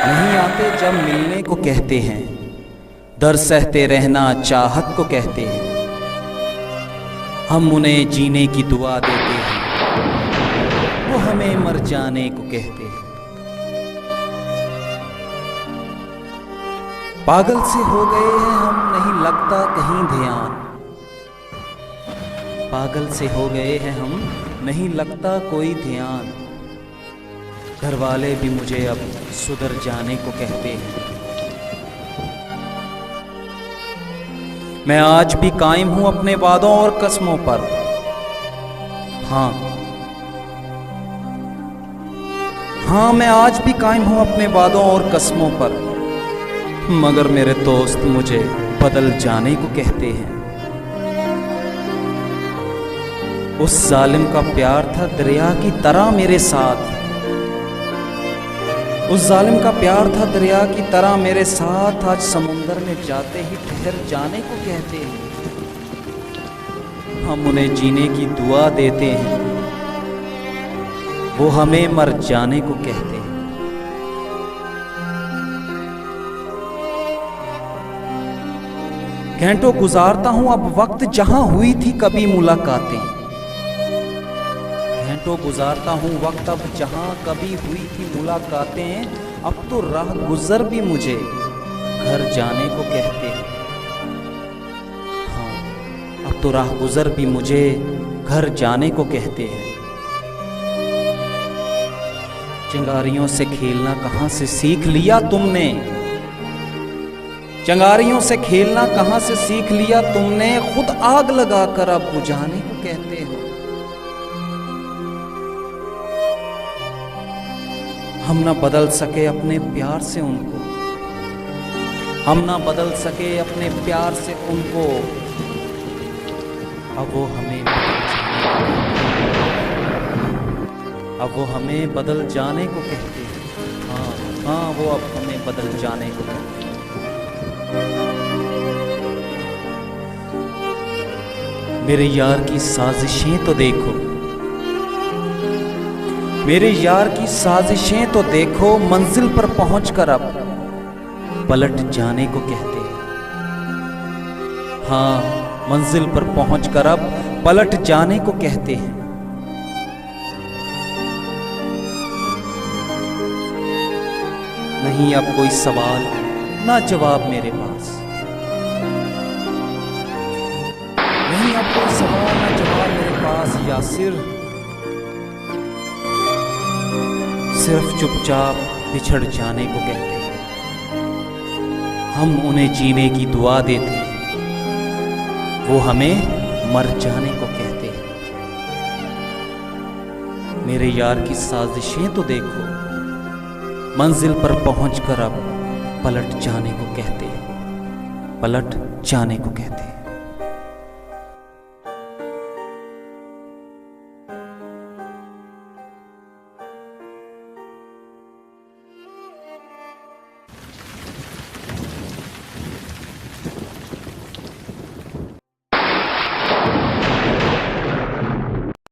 नहीं आते जब मिलने को कहते हैं, दर सहते रहना चाहत को कहते हैं। हम उन्हें जीने की दुआ देते हैं, वो हमें मर जाने को कहते हैं। पागल से हो गए हैं हम, नहीं लगता कहीं ध्यान। पागल से हो गए हैं हम, नहीं लगता कोई ध्यान। घर वाले भी मुझे अब सुधर जाने को कहते हैं। मैं आज भी कायम हूं अपने वादों और कस्मों पर। हाँ, मैं आज भी कायम हूं अपने वादों और कस्मों पर। मगर मेरे दोस्त मुझे बदल जाने को कहते हैं। उस जालिम का प्यार था दरिया की तरह मेरे साथ। उस जालिम का प्यार था दरिया की तरह मेरे साथ। आज समुंदर में जाते ही ठहर जाने को कहते हैं। हम उन्हें जीने की दुआ देते हैं, वो हमें मर जाने को कहते हैं। घंटों गुजारता हूं अब वक्त जहां हुई थी कभी मुलाकातें। घंटों गुजारता हूं वक्त अब जहां कभी हुई थी मुलाकातें। अब तो राह गुजर भी मुझे घर जाने को कहते हैं। हाँ, अब तो राह गुजर भी मुझे घर जाने को कहते हैं। चिंगारियों से खेलना कहां से सीख लिया तुमने? चिंगारियों से खेलना कहां से सीख लिया तुमने? खुद आग लगाकर अब बुझाने को कहते हो। हम ना बदल सके अपने प्यार से उनको, हम ना बदल सके अपने प्यार से उनको। अब वो हमें बदल जाने को कहते हैं। हाँ, वो अब हमें बदल जाने को कहते हैं। मेरे यार की साजिशें तो देखो, मेरे यार की साजिशें तो देखो। मंजिल पर पहुंचकर अब पलट जाने को कहते हैं। हाँ, मंजिल पर पहुंचकर अब पलट जाने को कहते हैं। नहीं अब कोई सवाल ना जवाब मेरे पास। नहीं अब कोई सवाल ना जवाब मेरे पास। या सिर्फ चुपचाप बिछड़ जाने को कहते हैं। हम उन्हें जीने की दुआ देते हैं, वो हमें मर जाने को कहते हैं। मेरे यार की साजिशें तो देखो, मंजिल पर पहुंचकर अब पलट जाने को कहते हैं। पलट जाने को कहते हैं।